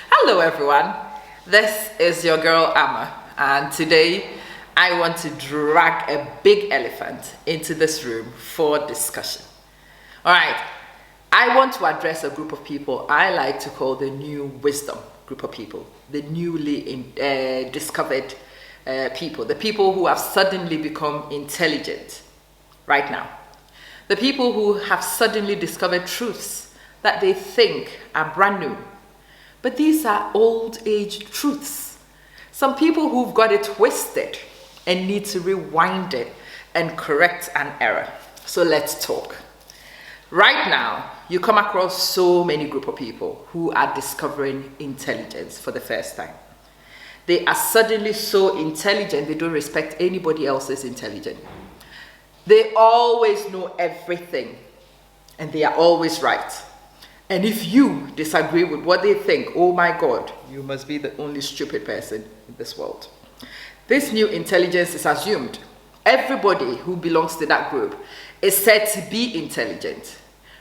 Hello everyone, this is your girl Amma, and today I want to drag a big elephant into this room for discussion. Alright, I want to address a group of people I like to call the new wisdom group of people, the newly discovered people, the people who have suddenly become intelligent right now, the people who have suddenly discovered truths that they think are brand new. But these are old age truths. Some people who've got it twisted and need to rewind it and correct an error. So let's talk. Right now, you come across so many group of people who are discovering intelligence for the first time. They are suddenly so intelligent, they don't respect anybody else's intelligence. They always know everything and they are always right. And if you disagree with what they think, oh my God, you must be the only stupid person in this world. This new intelligence is assumed. Everybody who belongs to that group is said to be intelligent.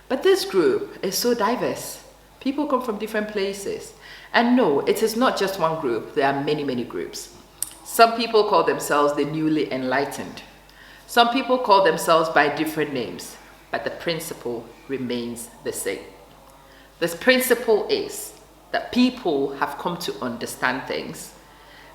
But this group is so diverse. People come from different places. And no, it is not just one group. There are many, many groups. Some people call themselves the newly enlightened. Some people call themselves by different names, but the principle remains the same. This principle is that people have come to understand things.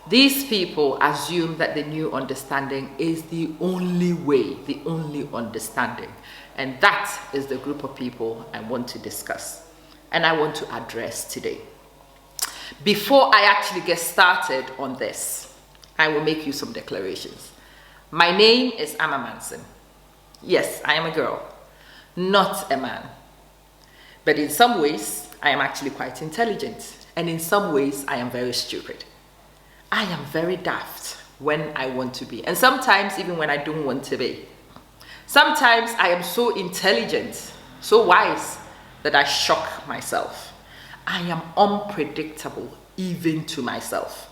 These people assume that the new understanding is the only way, the only understanding. And that is the group of people I want to discuss and I want to address today. Before I actually get started on this, I will make you some declarations. My name is Amma Manson. Yes, I am a girl, not a man. But in some ways, I am actually quite intelligent. And in some ways, I am very stupid. I am very daft when I want to be. And sometimes even when I don't want to be. Sometimes I am so intelligent, so wise, that I shock myself. I am unpredictable, even to myself.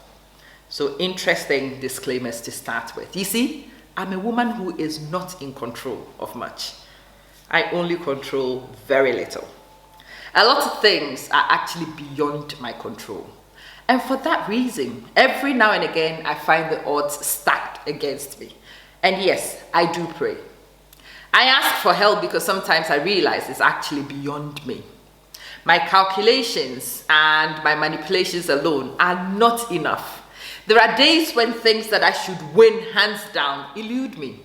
So interesting disclaimers to start with. You see, I'm a woman who is not in control of much. I only control very little. A lot of things are actually beyond my control. And for that reason, every now and again, I find the odds stacked against me. And yes, I do pray. I ask for help because sometimes I realize it's actually beyond me. My calculations and my manipulations alone are not enough. There are days when things that I should win hands down elude me.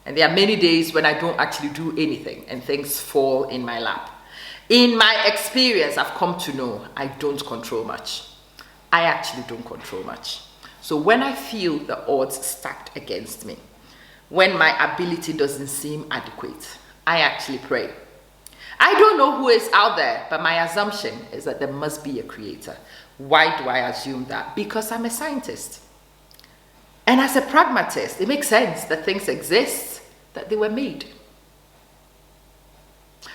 And there are many days when I don't actually do anything and things fall in my lap. In my experience, I've come to know I don't control much. I actually don't control much. So when I feel the odds stacked against me, when my ability doesn't seem adequate, I actually pray. I don't know who is out there, but my assumption is that there must be a creator. Why do I assume that? Because I'm a scientist. And as a pragmatist, it makes sense that things exist, that they were made.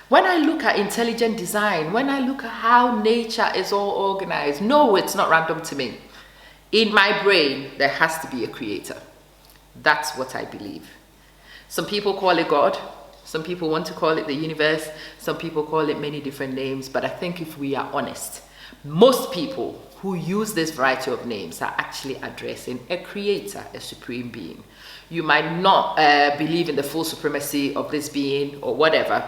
When I look at intelligent design, when I look at how nature is all organized, no, it's not random to me. In my brain, there has to be a creator. That's what I believe. Some people call it God. Some people want to call it the universe. Some people call it many different names. But I think if we are honest, most people who use this variety of names are actually addressing a creator, a supreme being. You might not believe in the full supremacy of this being or whatever.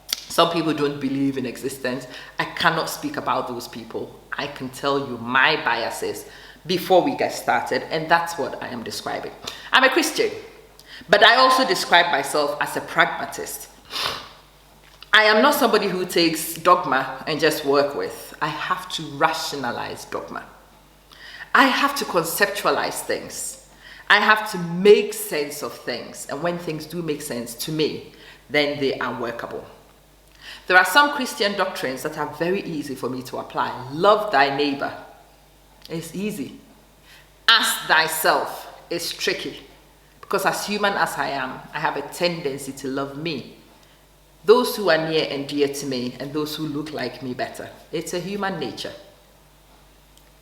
Some people don't believe in existence. I cannot speak about those people. I can tell you my biases before we get started, and that's what I am describing. I'm a Christian, but I also describe myself as a pragmatist. I am not somebody who takes dogma and just work with. I have to rationalize dogma. I have to conceptualize things. I have to make sense of things, and when things do make sense to me, then they are workable. There are some Christian doctrines that are very easy for me to apply. Love thy neighbor. It's easy. Ask thyself is tricky. Because as human as I am, I have a tendency to love me. Those who are near and dear to me and those who look like me better. It's a human nature.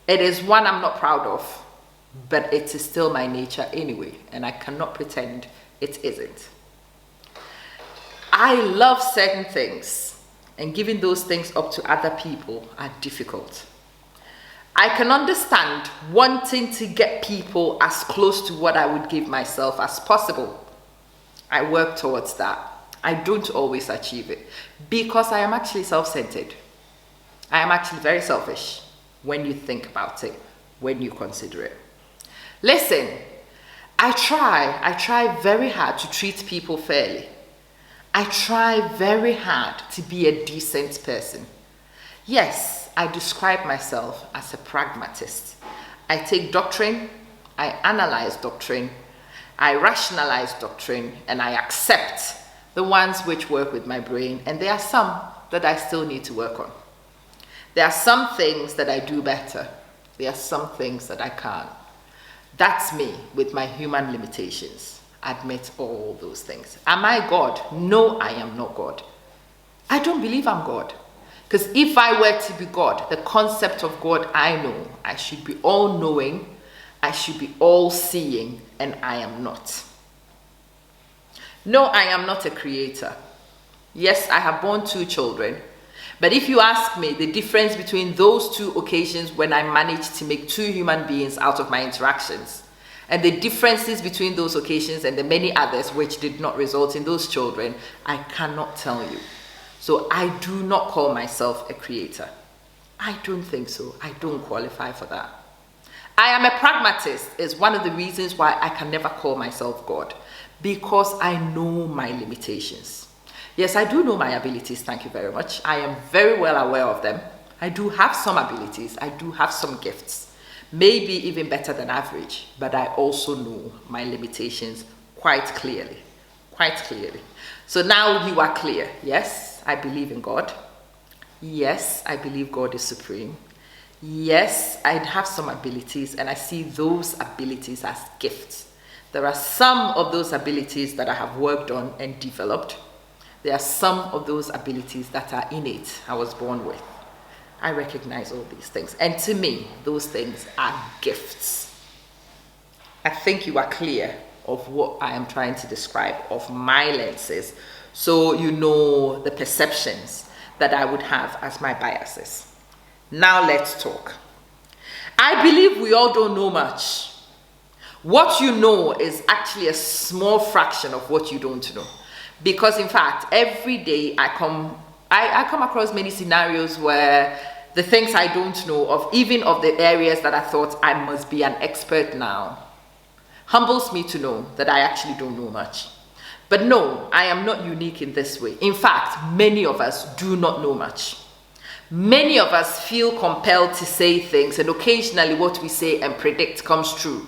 It is one I'm not proud of, but it is still my nature anyway, and I cannot pretend it isn't. I love certain things, and giving those things up to other people are difficult. I can understand wanting to get people as close to what I would give myself as possible. I work towards that. I don't always achieve it because I am actually self-centered. I am actually very selfish when you think about it, when you consider it. Listen, I try very hard to treat people fairly. I try very hard to be a decent person. Yes, I describe myself as a pragmatist. I take doctrine, I analyze doctrine, I rationalize doctrine, and I accept the ones which work with my brain, and there are some that I still need to work on. There are some things that I do better. There are some things that I can't. That's me with my human limitations. Admit all those things. Am I God? No, I am not God. I don't believe I'm God. Because if I were to be God, the concept of God I know, I should be all-knowing, I should be all-seeing, and I am not. No, I am not a creator. Yes, I have born 2 children. But if you ask me the difference between those 2 occasions when I managed to make 2 human beings out of my interactions, and the differences between those occasions and the many others which did not result in those children, I cannot tell you. So I do not call myself a creator. I don't think so. I don't qualify for that. I am a pragmatist is one of the reasons why I can never call myself God, because I know my limitations. Yes, I do know my abilities, thank you very much. I am very well aware of them. I do have some abilities. I do have some gifts. Maybe even better than average, but I also know my limitations quite clearly. Quite clearly. So now you are clear. Yes, I believe in God. Yes, I believe God is supreme. Yes, I have some abilities, and I see those abilities as gifts. There are some of those abilities that I have worked on and developed. There are some of those abilities that are innate, I was born with. I recognize all these things. And to me, those things are gifts. I think you are clear of what I am trying to describe, of my lenses, so you know the perceptions that I would have as my biases. Now let's talk. I believe we all don't know much. What you know is actually a small fraction of what you don't know. Because in fact, every day I come across many scenarios where the things I don't know of, even of the areas that I thought I must be an expert now, humbles me to know that I actually don't know much. But no, I am not unique in this way. In fact, many of us do not know much. Many of us feel compelled to say things, and occasionally what we say and predict comes true.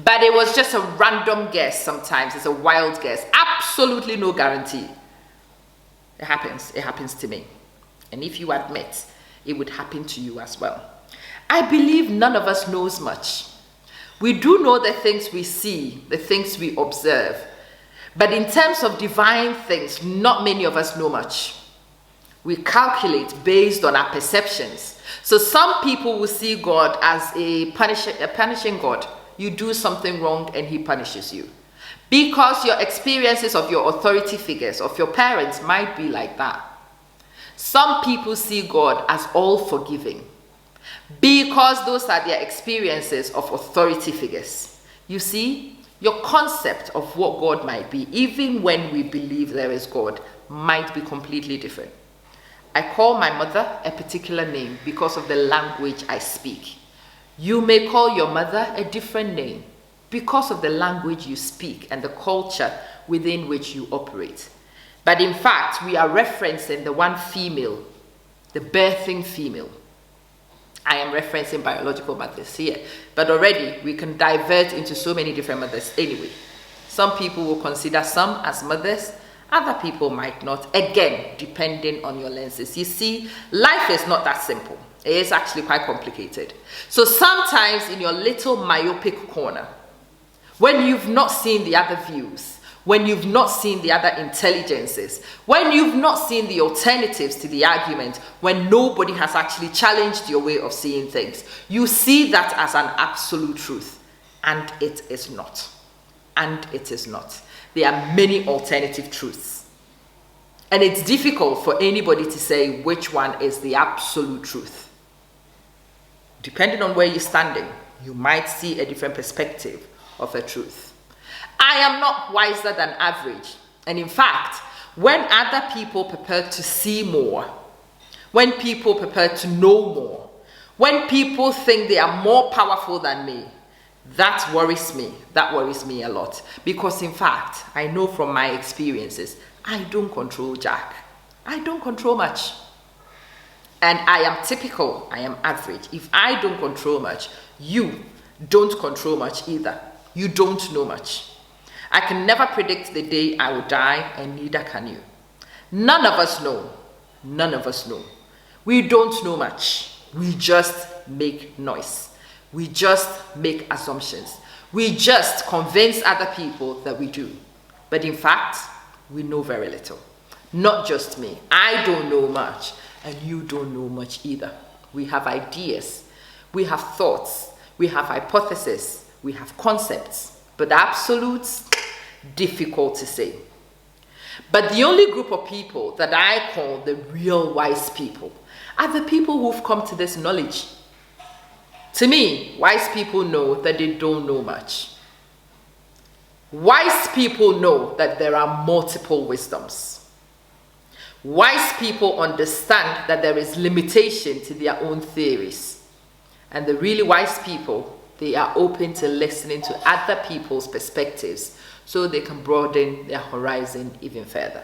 But it was just a random guess sometimes. It's a wild guess. Absolutely no guarantee. It happens to me. And if you admit, it would happen to you as well. I believe none of us knows much. We do know the things we see, the things we observe. But in terms of divine things, not many of us know much. We calculate based on our perceptions. So some people will see God as a punishing God. You do something wrong and he punishes you. Because your experiences of your authority figures, of your parents, might be like that. Some people see God as all forgiving, because those are their experiences of authority figures. You see, your concept of what God might be, even when we believe there is God, might be completely different. I call my mother a particular name because of the language I speak. You may call your mother a different name because of the language you speak and the culture within which you operate. But in fact, we are referencing the one female, the birthing female. I am referencing biological mothers here, but already we can divert into so many different mothers anyway. Some people will consider some as mothers, other people might not, again, depending on your lenses. You see, life is not that simple. It is actually quite complicated. So sometimes in your little myopic corner, when you've not seen the other views, when you've not seen the other intelligences, when you've not seen the alternatives to the argument, when nobody has actually challenged your way of seeing things. You see that as an absolute truth, and it is not. And it is not. There are many alternative truths. And it's difficult for anybody to say which one is the absolute truth. Depending on where you're standing, you might see a different perspective of a truth. I am not wiser than average. And in fact, when other people prepare to see more, when people prepare to know more, when people think they are more powerful than me, that worries me. That worries me a lot. Because in fact, I know from my experiences, I don't control Jack. I don't control much. And I am typical. I am average. If I don't control much, you don't control much either. You don't know much. I can never predict the day I will die, and neither can you. None of us know. None of us know. We don't know much. We just make noise. We just make assumptions. We just convince other people that we do. But in fact, we know very little. Not just me. I don't know much, and you don't know much either. We have ideas. We have thoughts. We have hypotheses. We have concepts. But absolutes, difficult to say. But the only group of people that I call the real wise people are the people who've come to this knowledge. To me, wise people know that they don't know much. Wise people know that there are multiple wisdoms. Wise people understand that there is limitation to their own theories. And the really wise people, they are open to listening to other people's perspectives so they can broaden their horizon even further.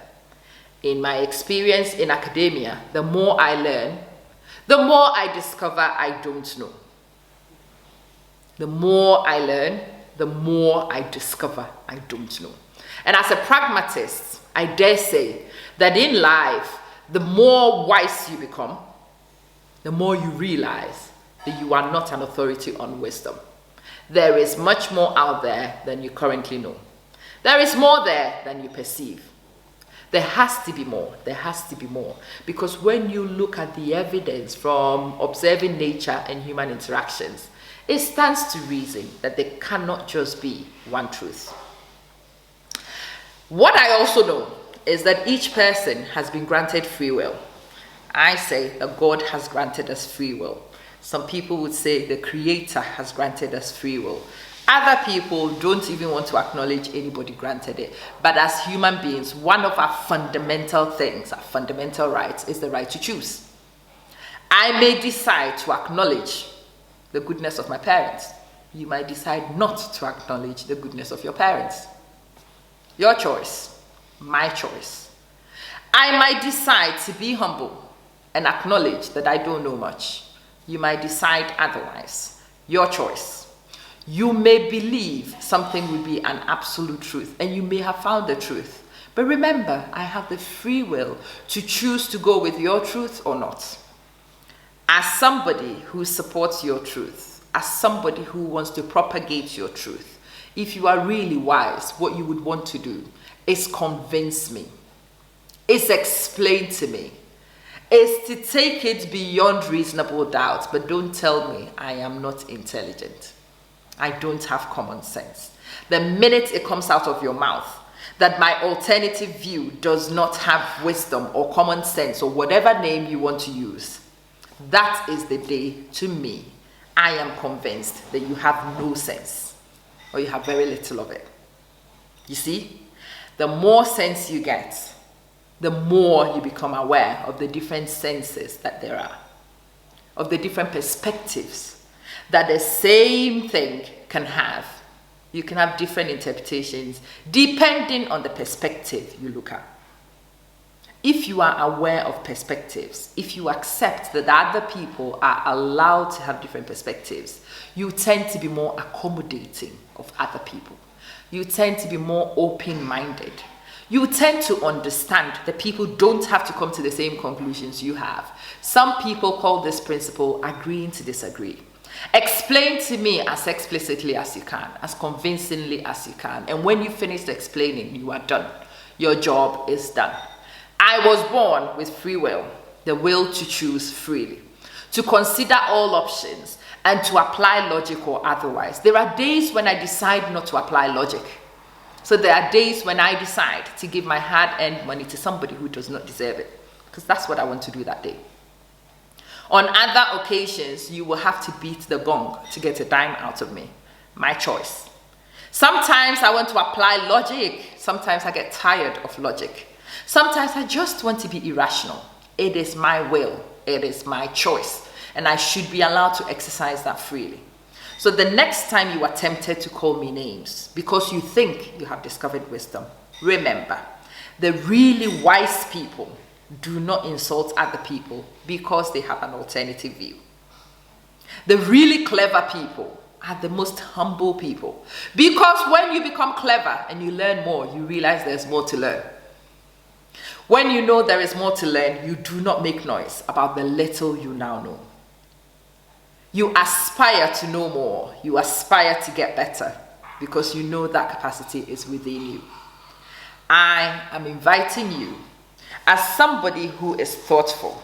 In my experience in academia, the more I learn, the more I discover I don't know. The more I learn, the more I discover I don't know. And as a pragmatist, I dare say that in life, the more wise you become, the more you realize that you are not an authority on wisdom. There is much more out there than you currently know. There is more there than you perceive. There has to be more. There has to be more. Because when you look at the evidence from observing nature and human interactions, it stands to reason that there cannot just be one truth. What I also know is that each person has been granted free will. I say that God has granted us free will. Some people would say the Creator has granted us free will. Other people don't even want to acknowledge anybody granted it. But as human beings, one of our fundamental things, our fundamental rights, is the right to choose. I may decide to acknowledge the goodness of my parents. You might decide not to acknowledge the goodness of your parents. Your choice, my choice. I might decide to be humble and acknowledge that I don't know much. You might decide otherwise. Your choice. You may believe something will be an absolute truth, and you may have found the truth. But remember, I have the free will to choose to go with your truth or not. As somebody who supports your truth, as somebody who wants to propagate your truth, if you are really wise, what you would want to do is convince me, is explain to me, is to take it beyond reasonable doubt. But don't tell me I am not intelligent. I don't have common sense. The minute it comes out of your mouth that my alternative view does not have wisdom or common sense or whatever name you want to use, that is the day, to me, I am convinced that you have no sense or you have very little of it. You see, the more sense you get, the more you become aware of the different senses that there are, of the different perspectives that the same thing can have. You can have different interpretations depending on the perspective you look at. If you are aware of perspectives, if you accept that other people are allowed to have different perspectives, you tend to be more accommodating of other people. You tend to be more open-minded. You tend to understand that people don't have to come to the same conclusions you have. Some people call this principle agreeing to disagree. Explain to me as explicitly as you can, as convincingly as you can. And when you finish explaining, you are done. Your job is done. I was born with free will, the will to choose freely, to consider all options and to apply logic or otherwise. There are days when I decide not to apply logic. So there are days when I decide to give my hard-earned money to somebody who does not deserve it, because that's what I want to do that day. On other occasions, you will have to beat the gong to get a dime out of me. My choice. Sometimes I want to apply logic. Sometimes I get tired of logic. Sometimes I just want to be irrational. It is my will. It is my choice. And I should be allowed to exercise that freely. So the next time you are tempted to call me names because you think you have discovered wisdom, remember, the really wise people do not insult other people because they have an alternative view. The really clever people are the most humble people, because when you become clever and you learn more, you realize there's more to learn. When you know there is more to learn, you do not make noise about the little you now know. You aspire to know more. You aspire to get better because you know that capacity is within you. I am inviting you, as somebody who is thoughtful,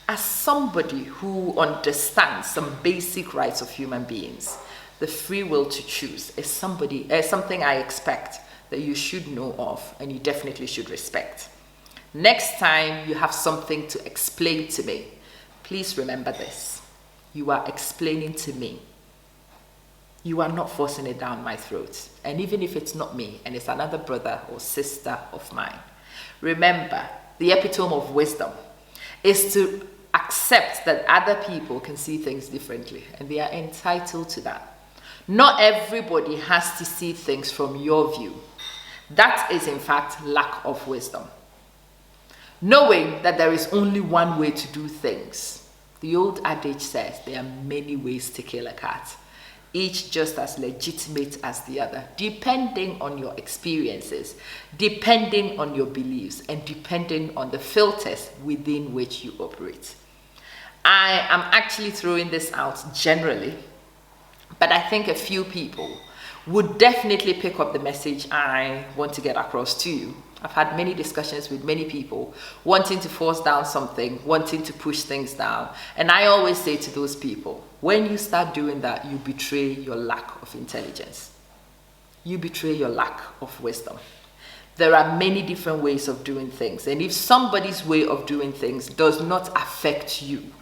as somebody who understands some basic rights of human beings. The free will to choose is something I expect that you should know of and you definitely should respect. Next time you have something to explain to me, please remember this. You are explaining to me. You are not forcing it down my throat. And even if it's not me and it's another brother or sister of mine, remember, the epitome of wisdom is to accept that other people can see things differently and they are entitled to that. Not everybody has to see things from your view. That is, in fact, lack of wisdom. Knowing that there is only one way to do things. The old adage says there are many ways to kill a cat, each just as legitimate as the other, depending on your experiences, depending on your beliefs, and depending on the filters within which you operate. I am actually throwing this out generally, but I think a few people would definitely pick up the message I want to get across to you. I've had many discussions with many people wanting to force down something, wanting to push things down. And I always say to those people, when you start doing that, you betray your lack of intelligence. You betray your lack of wisdom. There are many different ways of doing things. And if somebody's way of doing things does not affect you,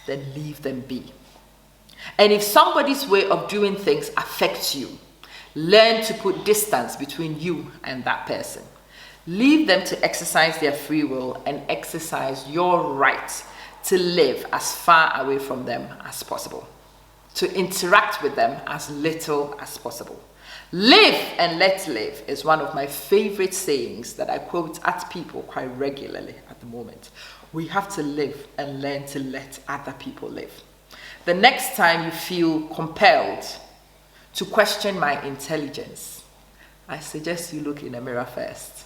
then leave them be. And if somebody's way of doing things affects you, learn to put distance between you and that person. Leave them to exercise their free will and exercise your right to live as far away from them as possible, to interact with them as little as possible. Live and let live is one of my favorite sayings that I quote at people quite regularly at the moment. We have to live and learn to let other people live. The next time you feel compelled to question my intelligence, I suggest you look in the mirror first.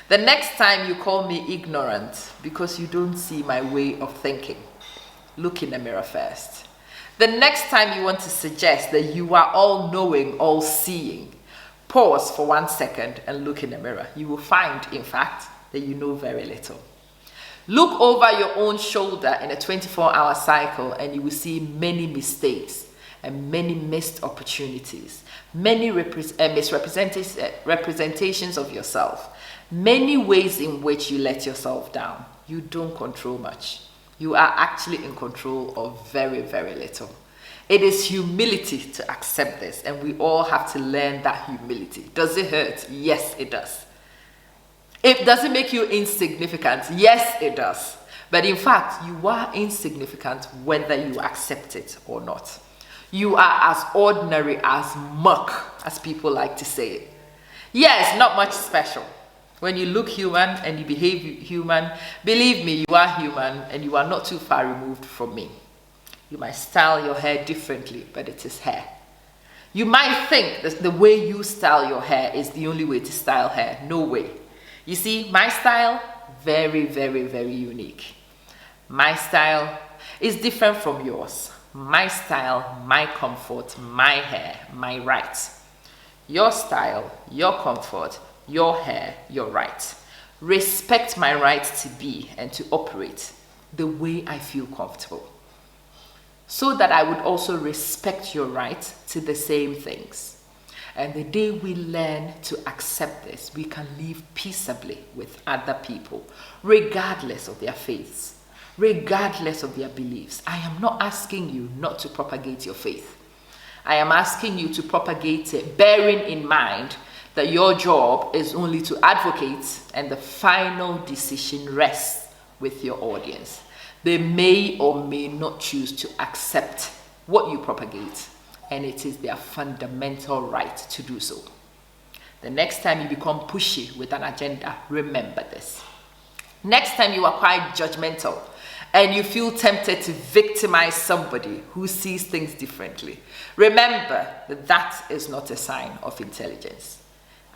The next time you call me ignorant because you don't see my way of thinking, look in the mirror first. The next time you want to suggest that you are all-knowing, all-seeing, pause for 1 second and look in the mirror. You will find, in fact, that you know very little. Look over your own shoulder in a 24-hour cycle and you will see many mistakes and many missed opportunities, many misrepresentations of yourself, many ways in which you let yourself down. You don't control much. You are actually in control of very, very little. It is humility to accept this, and we all have to learn that humility. Does it hurt? Yes, it does. It doesn't make you insignificant. Yes, it does. But in fact, you are insignificant whether you accept it or not. You are as ordinary as muck, as people like to say. Yes, not much special. When you look human and you behave human, believe me, you are human and you are not too far removed from me. You might style your hair differently, but it is hair. You might think that the way you style your hair is the only way to style hair. No way. You see, my style, very, very, very unique. My style is different from yours. my style, my comfort, my hair, my rights. Your style, your comfort, your hair, your rights. Respect my right to be and to operate the way I feel comfortable, so that I would also respect your right to the same things. And the day we learn to accept this, we can live peaceably with other people, regardless of their faiths, regardless of their beliefs. I am not asking you not to propagate your faith. I am asking you to propagate it, bearing in mind that your job is only to advocate and the final decision rests with your audience. They may or may not choose to accept what you propagate, and it is their fundamental right to do so. The next time you become pushy with an agenda, remember this. Next time you are quite judgmental and you feel tempted to victimize somebody who sees things differently, remember that that is not a sign of intelligence.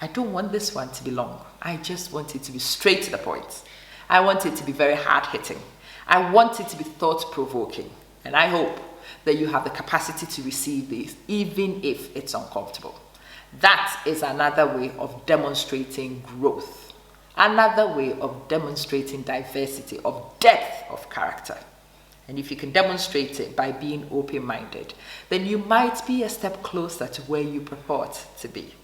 I don't want this one to be long. I just want it to be straight to the point. I want it to be very hard-hitting. I want it to be thought-provoking. And I hope that you have the capacity to receive this, even if it's uncomfortable. That is another way of demonstrating growth. Another way of demonstrating diversity, of depth of character. And if you can demonstrate it by being open-minded, then you might be a step closer to where you purport to be.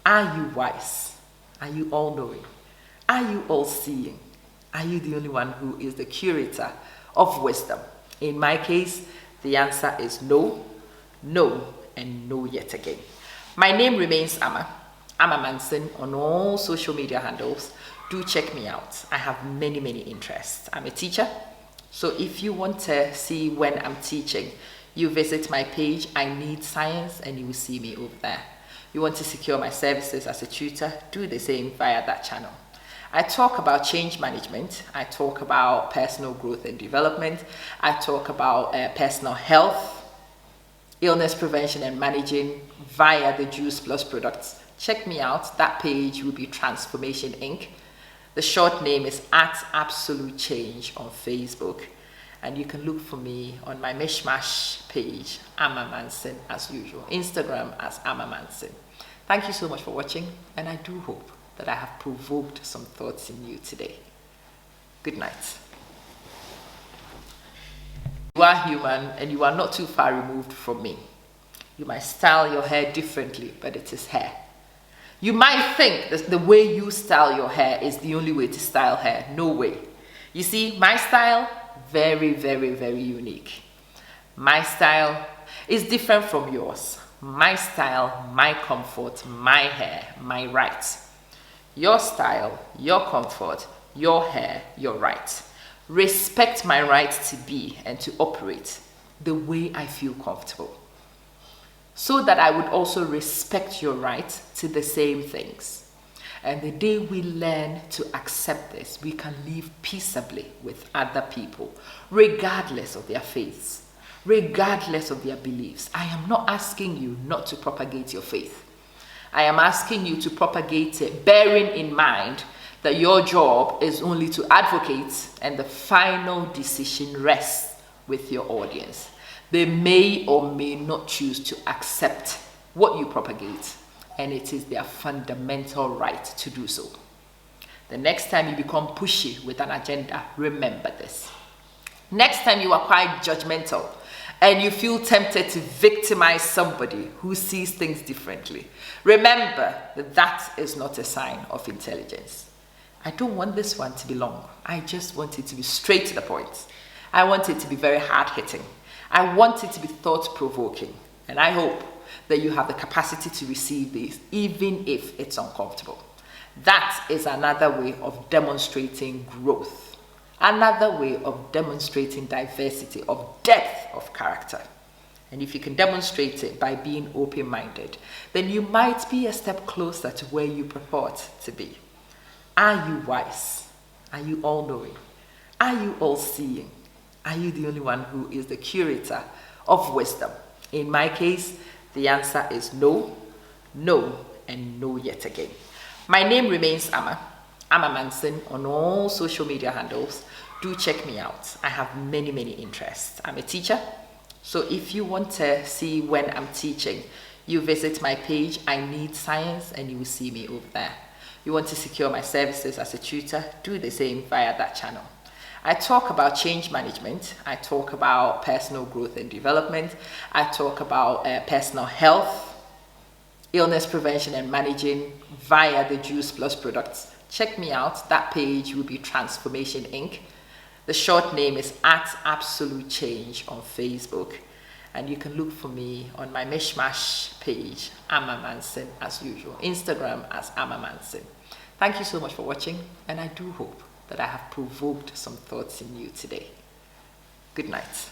Are you wise? Are you all-knowing? Are you all-seeing? Are you the only one who is the curator of wisdom? In my case, the answer is no, no, and no yet again. My name remains Amma Manson on all social media handles. Do check me out. I have many, many interests. I'm a teacher, so if you want to see when I'm teaching, you visit my page, I Need Science, and you will see me over there. You want to secure my services as a tutor, do the same via that channel. I talk about change management. I talk about personal growth and development. I talk about personal health, illness prevention and managing via the Juice Plus products. Check me out. That page will be Transformation Inc. The short name is @AbsoluteChange on Facebook. And you can look for me on my Mishmash page, Amma Manson, as usual. Instagram as Amma Manson. Thank you so much for watching, and I do hope that I have provoked some thoughts in you today. Good night. You are human, and you are not too far removed from me. You might style your hair differently, but it is hair. You might think that the way you style your hair is the only way to style hair. No way. You see, my style, very, very, very unique. My style is different from yours. My style, my comfort, my hair, my rights. Your style, your comfort, your hair, your rights. Respect my right to be and to operate the way I feel comfortable, so that I would also respect your right to the same things. And the day we learn to accept this, we can live peaceably with other people, regardless of their faiths, regardless of their beliefs. I am not asking you not to propagate your faith. I am asking you to propagate it, bearing in mind that your job is only to advocate and the final decision rests with your audience. They may or may not choose to accept what you propagate, and it is their fundamental right to do so. The next time you become pushy with an agenda, remember this. Next time you are quite judgmental and you feel tempted to victimize somebody who sees things differently, remember that that is not a sign of intelligence. I don't want this one to be long. I just want it to be straight to the point. I want it to be very hard-hitting. I want it to be thought-provoking. And I hope that you have the capacity to receive this, even if it's uncomfortable. That is another way of demonstrating growth. Another way of demonstrating diversity, of depth of character. And if you can demonstrate it by being open-minded, then you might be a step closer to where you purport to be. Are you wise? Are you all-knowing? Are you all-seeing? Are you the only one who is the curator of wisdom? In my case, the answer is no, no, and no yet again. My name remains Amma Manson on all social media handles. Do check me out. I have many, many interests. I'm a teacher, So if you want to see when I'm teaching, you visit my page, I Need Science, and you will see me over there. You want to secure my services as a tutor, do the same via that channel. I talk about change management, I talk about personal growth and development, I talk about personal health, illness prevention and managing via the Juice Plus products. Check me out. That page will be Transformation Inc. The short name is @AbsoluteChange on Facebook. And you can look for me on my Mishmash page, Amma Manson, as usual. Instagram as Amma Manson. Thank you so much for watching, and I do hope that I have provoked some thoughts in you today. Good night.